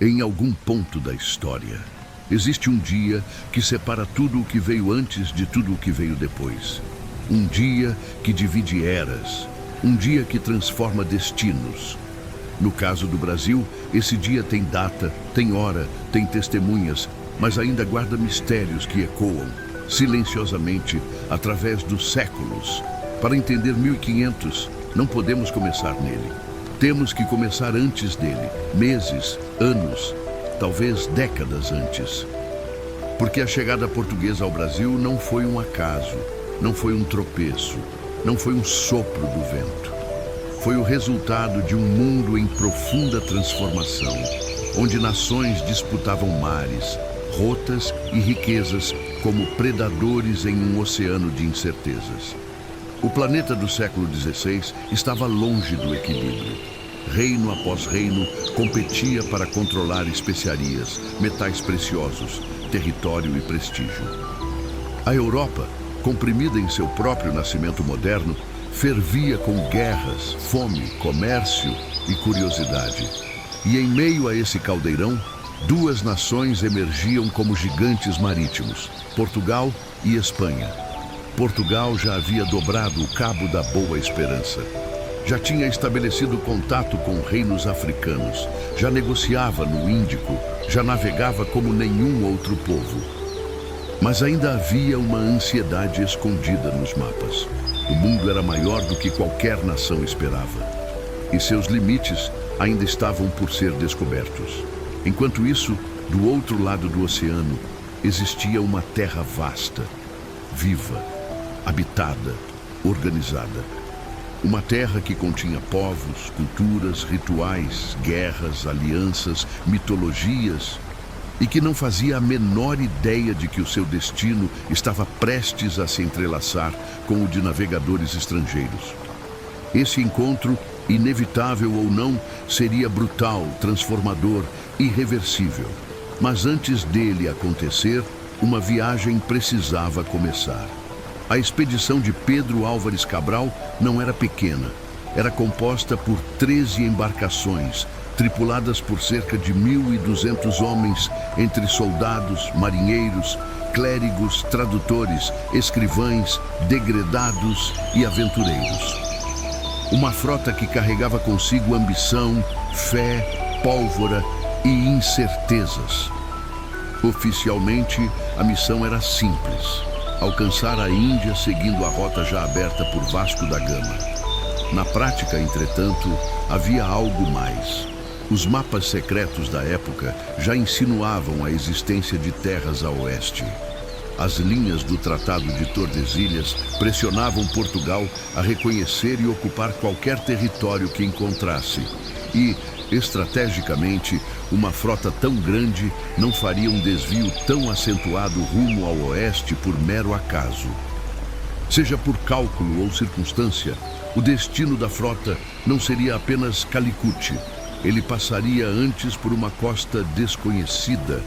Em algum ponto da história, existe um dia que separa tudo o que veio antes de tudo o que veio depois. Um dia que divide eras, um dia que transforma destinos. No caso do Brasil, esse dia tem data, tem hora, tem testemunhas, mas ainda guarda mistérios que ecoam, silenciosamente, através dos séculos. Para entender 1500, não podemos começar nele. Temos que começar antes dele, meses, anos, talvez décadas antes. Porque a chegada portuguesa ao Brasil não foi um acaso, não foi um tropeço, não foi um sopro do vento. Foi o resultado de um mundo em profunda transformação, onde nações disputavam mares, rotas e riquezas como predadores em um oceano de incertezas. O planeta do século XVI estava longe do equilíbrio. Reino após reino competia para controlar especiarias, metais preciosos, território e prestígio. A Europa, comprimida em seu próprio nascimento moderno, fervia com guerras, fome, comércio e curiosidade. E em meio a esse caldeirão, duas nações emergiam como gigantes marítimos, Portugal e Espanha. Portugal já havia dobrado o Cabo da Boa Esperança. Já tinha estabelecido contato com reinos africanos, já negociava no Índico, já navegava como nenhum outro povo. Mas ainda havia uma ansiedade escondida nos mapas. O mundo era maior do que qualquer nação esperava. E seus limites ainda estavam por ser descobertos. Enquanto isso, do outro lado do oceano, existia uma terra vasta, viva, habitada, organizada. Uma terra que continha povos, culturas, rituais, guerras, alianças, mitologias, e que não fazia a menor ideia de que o seu destino estava prestes a se entrelaçar com o de navegadores estrangeiros. Esse encontro, inevitável ou não, seria brutal, transformador, irreversível. Mas antes dele acontecer, uma viagem precisava começar. A expedição de Pedro Álvares Cabral não era pequena. Era composta por 13 embarcações, tripuladas por cerca de 1.200 homens, entre soldados, marinheiros, clérigos, tradutores, escrivães, degredados e aventureiros. Uma frota que carregava consigo ambição, fé, pólvora e incertezas. Oficialmente, a missão era simples: alcançar a Índia seguindo a rota já aberta por Vasco da Gama. Na prática, entretanto, havia algo mais. Os mapas secretos da época já insinuavam a existência de terras a oeste. As linhas do Tratado de Tordesilhas pressionavam Portugal a reconhecer e ocupar qualquer território que encontrasse. E, estrategicamente, uma frota tão grande não faria um desvio tão acentuado rumo ao oeste por mero acaso. Seja por cálculo ou circunstância, o destino da frota não seria apenas Calicut. Ele passaria antes por uma costa desconhecida,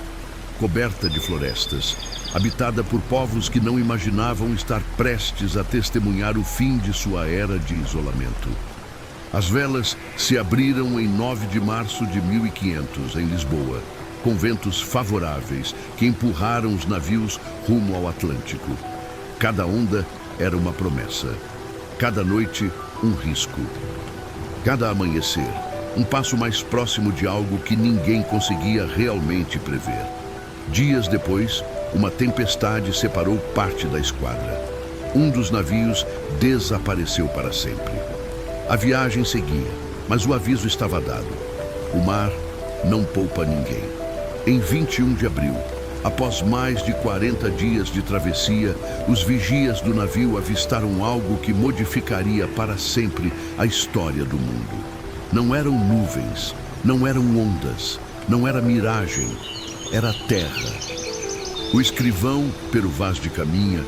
coberta de florestas, habitada por povos que não imaginavam estar prestes a testemunhar o fim de sua era de isolamento. As velas se abriram em 9 de março de 1500, em Lisboa, com ventos favoráveis que empurraram os navios rumo ao Atlântico. Cada onda era uma promessa, cada noite um risco, cada amanhecer um passo mais próximo de algo que ninguém conseguia realmente prever. Dias depois, uma tempestade separou parte da esquadra. Um dos navios desapareceu para sempre. A viagem seguia, mas o aviso estava dado. O mar não poupa ninguém. Em 21 de abril, após mais de 40 dias de travessia, os vigias do navio avistaram algo que modificaria para sempre a história do mundo. Não eram nuvens, não eram ondas, não era miragem, era terra. O escrivão, Pero Vaz de Caminha,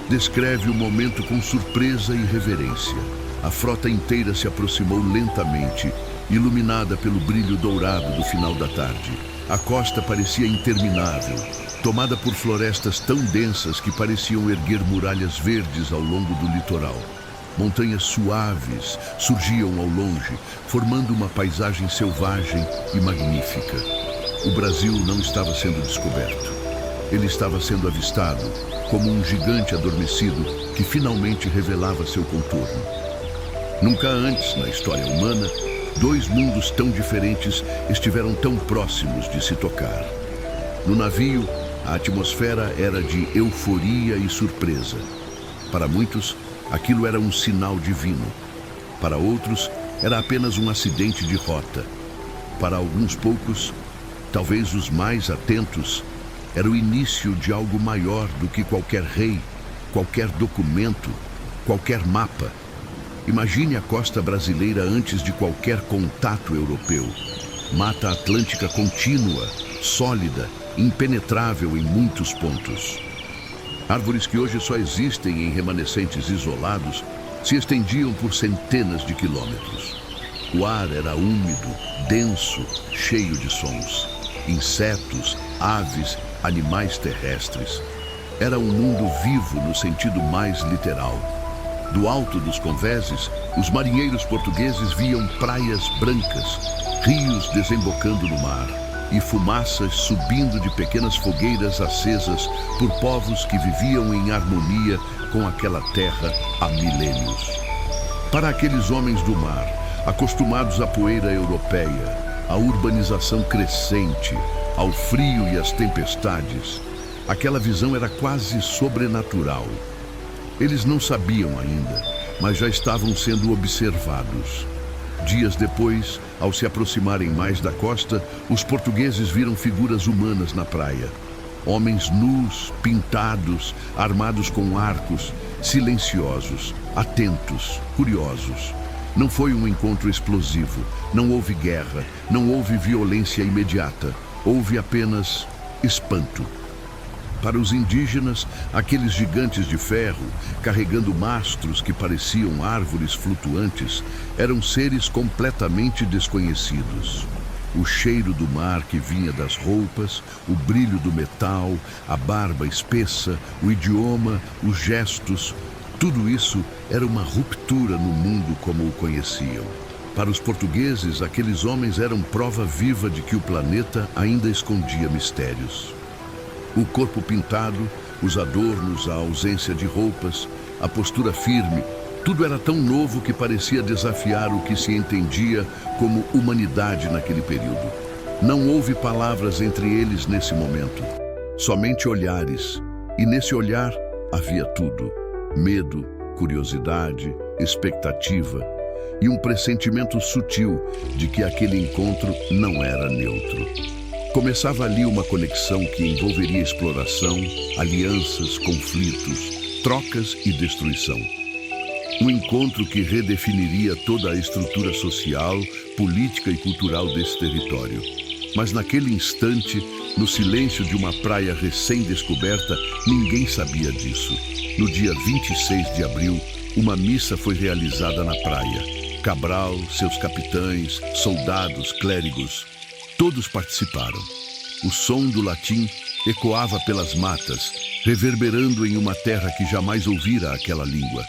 descreve o momento com surpresa e reverência. A frota inteira se aproximou lentamente, iluminada pelo brilho dourado do final da tarde. A costa parecia interminável, tomada por florestas tão densas que pareciam erguer muralhas verdes ao longo do litoral. Montanhas suaves surgiam ao longe, formando uma paisagem selvagem e magnífica. o Brasil não estava sendo descoberto. Ele estava sendo avistado como um gigante adormecido que finalmente revelava seu contorno. Nunca antes, na história humana, dois mundos tão diferentes estiveram tão próximos de se tocar. No navio, a atmosfera era de euforia e surpresa. Para muitos, aquilo era um sinal divino. Para outros, era apenas um acidente de rota. Para alguns poucos, talvez os mais atentos, era o início de algo maior do que qualquer rei, qualquer documento, qualquer mapa. Imagine a costa brasileira antes de qualquer contato europeu. Mata Atlântica contínua, sólida, impenetrável em muitos pontos. Árvores que hoje só existem em remanescentes isolados se estendiam por centenas de quilômetros. O ar era úmido, denso, cheio de sons. Insetos, aves, animais terrestres. Era um mundo vivo no sentido mais literal. Do alto dos convéses, os marinheiros portugueses viam praias brancas, rios desembocando no mar e fumaças subindo de pequenas fogueiras acesas por povos que viviam em harmonia com aquela terra há milênios. Para aqueles homens do mar, acostumados à poeira europeia, à urbanização crescente, ao frio e às tempestades, aquela visão era quase sobrenatural. Eles não sabiam ainda, mas já estavam sendo observados. Dias depois, ao se aproximarem mais da costa, os portugueses viram figuras humanas na praia. Homens nus, pintados, armados com arcos, silenciosos, atentos, curiosos. Não foi um encontro explosivo, não houve guerra, não houve violência imediata, houve apenas espanto. Para os indígenas, aqueles gigantes de ferro, carregando mastros que pareciam árvores flutuantes, eram seres completamente desconhecidos. O cheiro do mar que vinha das roupas, o brilho do metal, a barba espessa, o idioma, os gestos, tudo isso era uma ruptura no mundo como o conheciam. Para os portugueses, aqueles homens eram prova viva de que o planeta ainda escondia mistérios. O corpo pintado, os adornos, a ausência de roupas, a postura firme, tudo era tão novo que parecia desafiar o que se entendia como humanidade naquele período. Não houve palavras entre eles nesse momento, somente olhares, e nesse olhar havia tudo: medo, curiosidade, expectativa e um pressentimento sutil de que aquele encontro não era neutro. Começava ali uma conexão que envolveria exploração, alianças, conflitos, trocas e destruição. Um encontro que redefiniria toda a estrutura social, política e cultural desse território. Mas naquele instante, no silêncio de uma praia recém-descoberta, ninguém sabia disso. No dia 26 de abril, uma missa foi realizada na praia. Cabral, seus capitães, soldados, clérigos, todos participaram. O som do latim ecoava pelas matas, reverberando em uma terra que jamais ouvira aquela língua.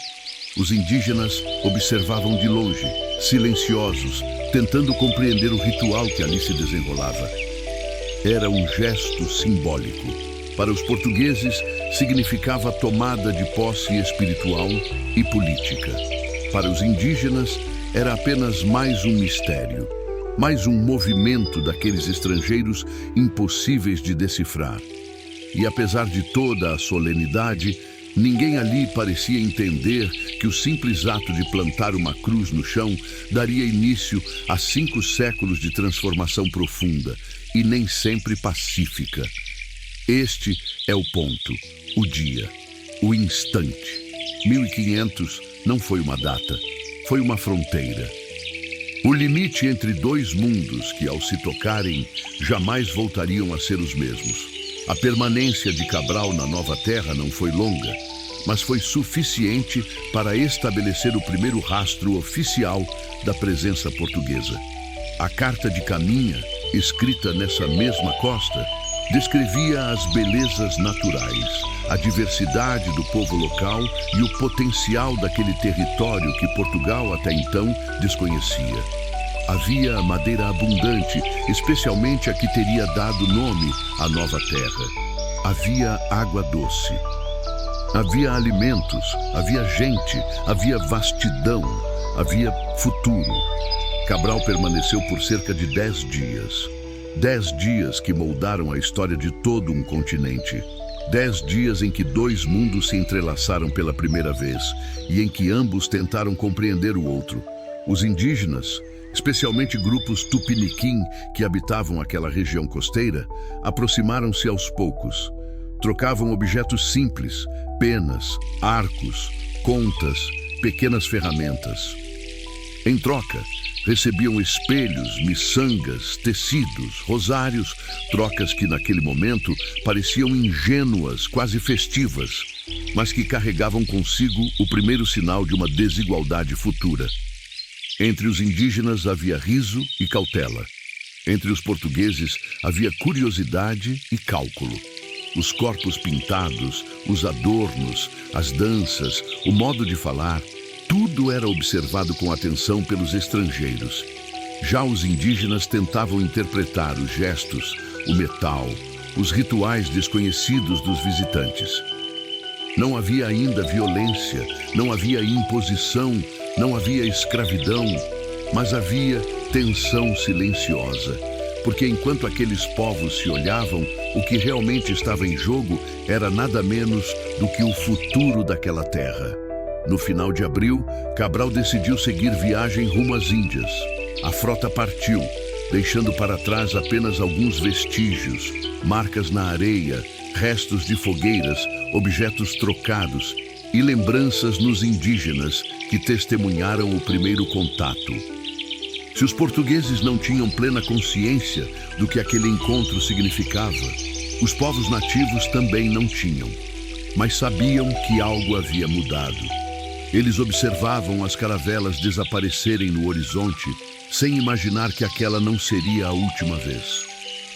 Os indígenas observavam de longe, silenciosos, tentando compreender o ritual que ali se desenrolava. Era um gesto simbólico. Para os portugueses, significava a tomada de posse espiritual e política. Para os indígenas, era apenas mais um mistério. Mais um movimento daqueles estrangeiros impossíveis de decifrar. E apesar de toda a solenidade, ninguém ali parecia entender que o simples ato de plantar uma cruz no chão daria início a 5 séculos de transformação profunda e nem sempre pacífica. Este é o ponto, o dia, o instante. 1500 não foi uma data, foi uma fronteira. O limite entre dois mundos que, ao se tocarem, jamais voltariam a ser os mesmos. A permanência de Cabral na nova terra não foi longa, mas foi suficiente para estabelecer o primeiro rastro oficial da presença portuguesa. A carta de Caminha, escrita nessa mesma costa, descrevia as belezas naturais, a diversidade do povo local e o potencial daquele território que Portugal até então desconhecia. Havia madeira abundante, especialmente a que teria dado nome à nova terra. Havia água doce. Havia alimentos, havia gente, havia vastidão, havia futuro. Cabral permaneceu por cerca de 10 dias. 10 dias que moldaram a história de todo um continente. 10 dias em que 2 mundos se entrelaçaram pela primeira vez e em que ambos tentaram compreender o outro. Os indígenas, especialmente grupos tupiniquim que habitavam aquela região costeira, aproximaram-se aos poucos. Trocavam objetos simples, penas, arcos, contas, pequenas ferramentas. Em troca, recebiam espelhos, miçangas, tecidos, rosários, trocas que naquele momento pareciam ingênuas, quase festivas, mas que carregavam consigo o primeiro sinal de uma desigualdade futura. Entre os indígenas havia riso e cautela. Entre os portugueses havia curiosidade e cálculo. Os corpos pintados, os adornos, as danças, o modo de falar, tudo era observado com atenção pelos estrangeiros. Já os indígenas tentavam interpretar os gestos, o metal, os rituais desconhecidos dos visitantes. Não havia ainda violência, não havia imposição, não havia escravidão, mas havia tensão silenciosa, porque enquanto aqueles povos se olhavam, o que realmente estava em jogo era nada menos do que o futuro daquela terra. No final de abril, Cabral decidiu seguir viagem rumo às Índias. A frota partiu, deixando para trás apenas alguns vestígios, marcas na areia, restos de fogueiras, objetos trocados e lembranças nos indígenas que testemunharam o primeiro contato. Se os portugueses não tinham plena consciência do que aquele encontro significava, os povos nativos também não tinham, mas sabiam que algo havia mudado. Eles observavam as caravelas desaparecerem no horizonte, sem imaginar que aquela não seria a última vez.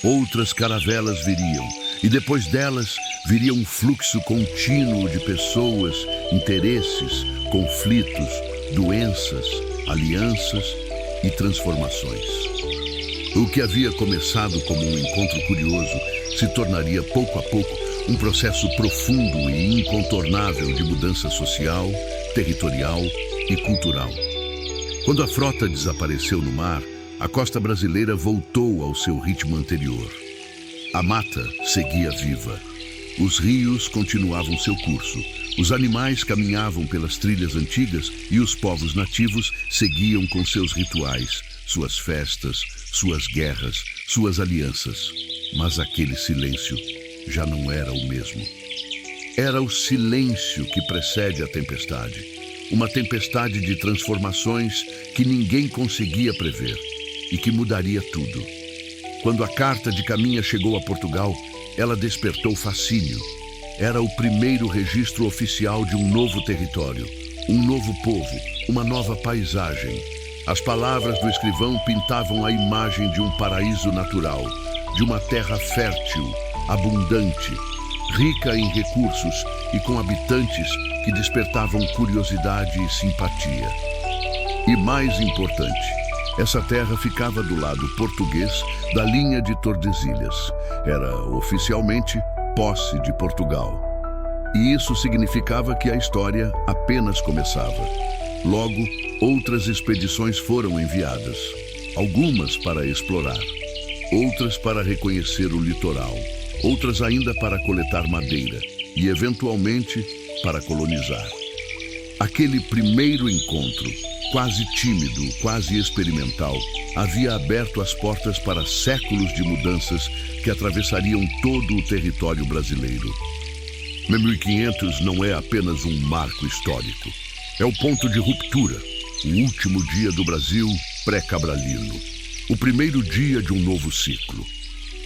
Outras caravelas viriam, e depois delas viria um fluxo contínuo de pessoas, interesses, conflitos, doenças, alianças e transformações. O que havia começado como um encontro curioso se tornaria pouco a pouco um processo profundo e incontornável de mudança social, territorial e cultural. Quando a frota desapareceu no mar, a costa brasileira voltou ao seu ritmo anterior. A mata seguia viva. Os rios continuavam seu curso. Os animais caminhavam pelas trilhas antigas e os povos nativos seguiam com seus rituais, suas festas, suas guerras, suas alianças. Mas aquele silêncio já não era o mesmo. Era o silêncio que precede a tempestade. Uma tempestade de transformações que ninguém conseguia prever e que mudaria tudo. Quando a carta de Caminha chegou a Portugal, ela despertou fascínio. Era o primeiro registro oficial de um novo território, um novo povo, uma nova paisagem. As palavras do escrivão pintavam a imagem de um paraíso natural, de uma terra fértil, abundante, rica em recursos e com habitantes que despertavam curiosidade e simpatia. E mais importante, essa terra ficava do lado português da linha de Tordesilhas. Era oficialmente posse de Portugal. E isso significava que a história apenas começava. Logo, outras expedições foram enviadas. Algumas para explorar, outras para reconhecer o litoral, outras ainda para coletar madeira e, eventualmente, para colonizar. Aquele primeiro encontro, quase tímido, quase experimental, havia aberto as portas para séculos de mudanças que atravessariam todo o território brasileiro. 1500 não é apenas um marco histórico. É o ponto de ruptura, o último dia do Brasil pré-cabralino, o primeiro dia de um novo ciclo.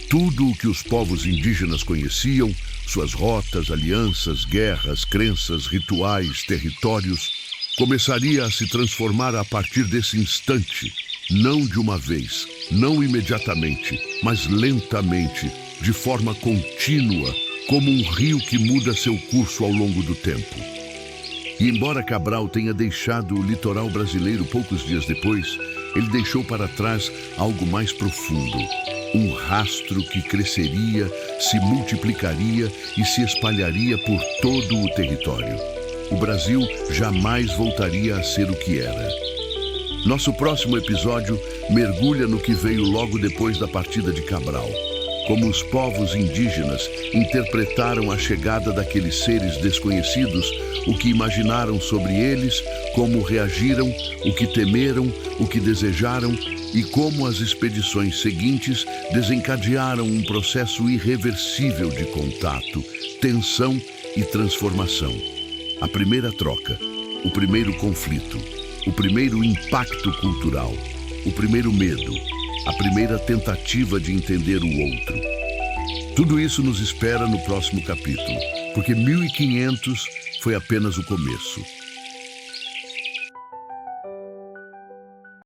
Tudo o que os povos indígenas conheciam, suas rotas, alianças, guerras, crenças, rituais, territórios, começaria a se transformar a partir desse instante, não de uma vez, não imediatamente, mas lentamente, de forma contínua, como um rio que muda seu curso ao longo do tempo. E embora Cabral tenha deixado o litoral brasileiro poucos dias depois, ele deixou para trás algo mais profundo. Um rastro que cresceria, se multiplicaria e se espalharia por todo o território. O Brasil jamais voltaria a ser o que era. Nosso próximo episódio mergulha no que veio logo depois da partida de Cabral. Como os povos indígenas interpretaram a chegada daqueles seres desconhecidos, o que imaginaram sobre eles, como reagiram, o que temeram, o que desejaram e como as expedições seguintes desencadearam um processo irreversível de contato, tensão e transformação. A primeira troca, o primeiro conflito, o primeiro impacto cultural, o primeiro medo, a primeira tentativa de entender o outro. Tudo isso nos espera no próximo capítulo, porque 1500 foi apenas o começo.